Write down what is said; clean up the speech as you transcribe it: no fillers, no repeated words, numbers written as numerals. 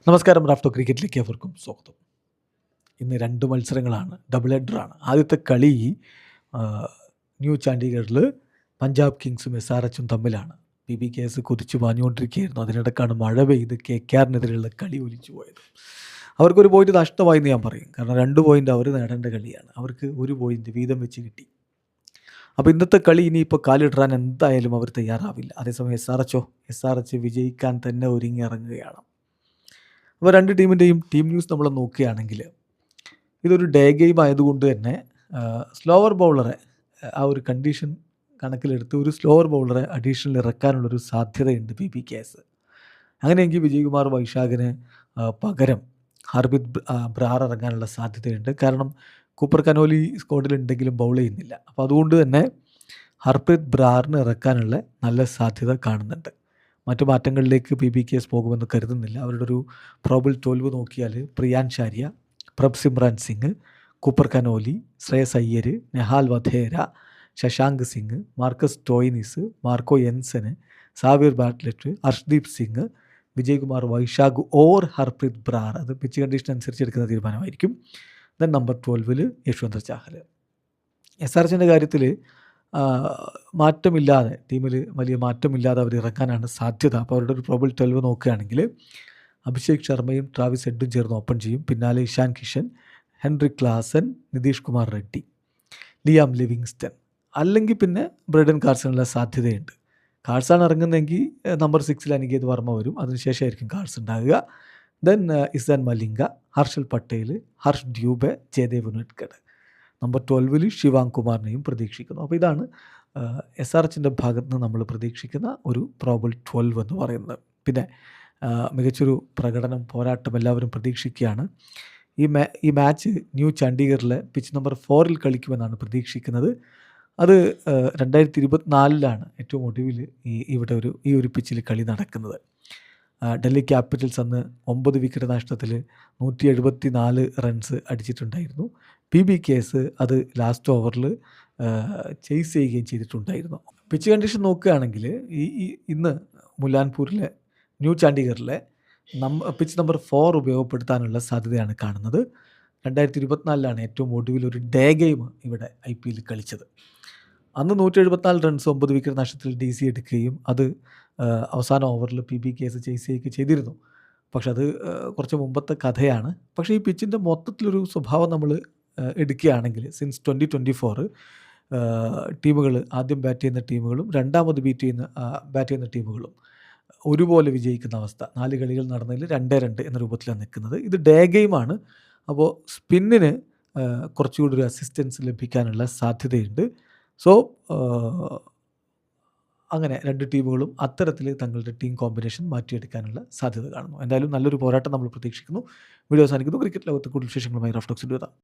നമസ്കാരം. റാഫ്റ്റോ ക്രിക്കറ്റിലേക്ക് ഏവർക്കും സ്വാഗതം. ഇന്ന് 2 മത്സരങ്ങളാണ്, ഡബിൾ ഹെഡറാണ്. ആദ്യത്തെ കളി ആ, ന്യൂ ചണ്ഡീഗഡിൽ പഞ്ചാബ് കിങ്സും SRHും തമ്മിലാണ്. PBKS കുതിച്ചു പാഞ്ഞുകൊണ്ടിരിക്കുകയായിരുന്നു. അതിനിടക്കാണ് മഴ പെയ്ത് KKRനെതിരെയുള്ള കളി ഒലിച്ചു പോയത്. അവർക്കൊരു പോയിന്റ് നഷ്ടമായി എന്ന് ഞാൻ പറയും. കാരണം 2 പോയിന്റ് അവർ നേടേണ്ട കളിയാണ്. അവർക്ക് 1 പോയിന്റ് വീതം വെച്ച് കിട്ടി. അപ്പോൾ ഇന്നത്തെ കളി ഇനിയിപ്പോൾ കാലിടാൻ എന്തായാലും അവർ തയ്യാറാവില്ല. അതേസമയം SRH വിജയിക്കാൻ തന്നെ ഒരുങ്ങി ഇറങ്ങുകയാണ്. അപ്പോൾ 2 ടീമിൻ്റെയും ടീം ന്യൂസ് നമ്മൾ നോക്കുകയാണെങ്കിൽ ഇതൊരു ഡേ ഗെയിം ആയതുകൊണ്ട് തന്നെ സ്ലോവർ ബൗളറെ ആ ഒരു കണ്ടീഷൻ കണക്കിലെടുത്ത് ഒരു സ്ലോവർ ബൗളറെ അഡീഷണൽ ഇറക്കാനുള്ളൊരു സാധ്യതയുണ്ട് PBKS. അങ്ങനെയെങ്കിൽ വിജയകുമാർ വൈശാഖിന് പകരം ഹർപ്രീത് ബ്രാർ ഇറങ്ങാനുള്ള സാധ്യതയുണ്ട്. കാരണം കൂപ്പർ കനോലി സ്ക്വാഡിലുണ്ടെങ്കിലും ബൗൾ ചെയ്യുന്നില്ല. അപ്പോൾ അതുകൊണ്ട് തന്നെ ഹർപ്രീത് ബ്രാറിന് ഇറക്കാനുള്ള നല്ല സാധ്യത കാണുന്നുണ്ട്. മറ്റു മാറ്റങ്ങളിലേക്ക് PBKS പോകുമെന്ന് കരുതുന്നില്ല. അവരുടെ ഒരു പ്രോബിൾ 12 നോക്കിയാൽ പ്രിയാൻ ഷാരിയ, Prabh Simran Singh, Cooper Connolly, Shreyas Iyer, Nehal Wadhera, Shashank Singh, Marcus Stoinis, Marco യെൻസന്, Xavier Bartlett, Harshdeep Singh, Vijaykumar Vyshak or Harpreet Brar. അത് പിച്ച് കണ്ടീഷൻ അനുസരിച്ച് എടുക്കുന്ന തീരുമാനമായിരിക്കും. Then number 12 Yashwant Chahal. SRHൻ്റെ കാര്യത്തിൽ മാറ്റമില്ലാതെ ടീമിൽ വലിയ മാറ്റമില്ലാതെ അവർ ഇറക്കാനാണ് സാധ്യത. അപ്പോൾ അവരുടെ ഒരു പ്രോബിൾ 12 നോക്കുകയാണെങ്കിൽ അഭിഷേക് ശർമ്മയും ട്രാവിസ് ഹെഡും ചേർന്ന് ഓപ്പൺ ചെയ്യും. പിന്നാലെ Ishan Kishan, Henrique Klaasen, Nitish Kumar Reddy, Liam Livingstone, അല്ലെങ്കിൽ പിന്നെ ബ്രൈഡൻ കാർസണുള്ള സാധ്യതയുണ്ട്. കാർസാണ് ഇറങ്ങുന്നതെങ്കിൽ നമ്പർ 6 അനികേത് വർമ്മ വരും. അതിനുശേഷമായിരിക്കും കാർസ് ഉണ്ടാകുക. ദെൻ ഇസാൻ മലിംഗ, ഹർഷൽ പട്ടേൽ, ഹർഷ് ഡ്യൂബെ, ജയദേവ് ഉനഡ്കഡ്. നമ്പർ 12 ശിവാങ് കുമാറിനെയും പ്രതീക്ഷിക്കുന്നു. അപ്പോൾ ഇതാണ് SRHൻ്റെ ഭാഗത്ത് നിന്ന് നമ്മൾ പ്രതീക്ഷിക്കുന്ന ഒരു പ്രോബിൾ 12 എന്ന് പറയുന്നത്. പിന്നെ മികച്ചൊരു പ്രകടനം, പോരാട്ടം എല്ലാവരും പ്രതീക്ഷിക്കുകയാണ്. ഈ മാച്ച് ന്യൂ ചണ്ഡീഗഡിലെ പിച്ച് നമ്പർ 4 കളിക്കുമെന്നാണ് പ്രതീക്ഷിക്കുന്നത്. അത് 2024 ഏറ്റവും ഒടുവിൽ ഈ ഒരു പിച്ചിൽ കളി നടക്കുന്നത്. ഡൽഹി ക്യാപിറ്റൽസ് അന്ന് 9 വിക്കറ്റ് നഷ്ടത്തിൽ 174 റൺസ് അടിച്ചിട്ടുണ്ടായിരുന്നു. PBKS അത് ലാസ്റ്റ് ഓവറിൽ ചേസ് ചെയ്യുകയും ചെയ്തിട്ടുണ്ടായിരുന്നു. പിച്ച് കണ്ടീഷൻ നോക്കുകയാണെങ്കിൽ ഇന്ന് മുലാൻപൂരിലെ ന്യൂ ചണ്ഡീഗഡിലെ പിച്ച് നമ്പർ 4 ഉപയോഗപ്പെടുത്താനുള്ള സാധ്യതയാണ് കാണുന്നത്. 2024 ഏറ്റവും ഒടുവിൽ ഒരു ഡേ ഗെയിം ഇവിടെ IPL കളിച്ചത്. അന്ന് 174 റൺസ് 9 വിക്കറ്റ് നഷ്ടത്തിൽ DC എടുക്കുകയും അത് അവസാന ഓവറിൽ PBKS ചേസ് ചെയ്യുകയും ചെയ്തിരുന്നു. പക്ഷെ അത് കുറച്ച് മുമ്പത്തെ കഥയാണ്. പക്ഷേ ഈ പിച്ചിൻ്റെ മൊത്തത്തിലൊരു സ്വഭാവം നമ്മൾ എടുക്കുകയാണെങ്കിൽ സിൻസ് 2024 ടീമുകൾ ആദ്യം ബാറ്റ് ചെയ്യുന്ന ടീമുകളും രണ്ടാമത് ബാറ്റ് ചെയ്യുന്ന ടീമുകളും ഒരുപോലെ വിജയിക്കുന്ന അവസ്ഥ. 4 കളികൾ നടന്നതിൽ 2-2 എന്ന രൂപത്തിലാണ് നിൽക്കുന്നത്. ഇത് ഡേ ഗെയിമാണ്. അപ്പോൾ സ്പിന്നിന് കുറച്ചുകൂടി ഒരു അസിസ്റ്റൻസ് ലഭിക്കാനുള്ള സാധ്യതയുണ്ട്. സോ അങ്ങനെ 2 ടീമുകളും അത്തരത്തിൽ തങ്ങളുടെ ടീം കോമ്പിനേഷൻ മാറ്റിയെടുക്കാനുള്ള സാധ്യത കാണുന്നു. എന്തായാലും നല്ലൊരു പോരാട്ടം നമ്മൾ പ്രതീക്ഷിക്കുന്നു. വീഡിയോ അവസാനിക്കുന്നു. ക്രിക്കറ്റ് ലോകത്ത് കൂടുതൽ വിശേഷങ്ങളുമായി റാഫ്റ്റോക്സിൽ എത്താം.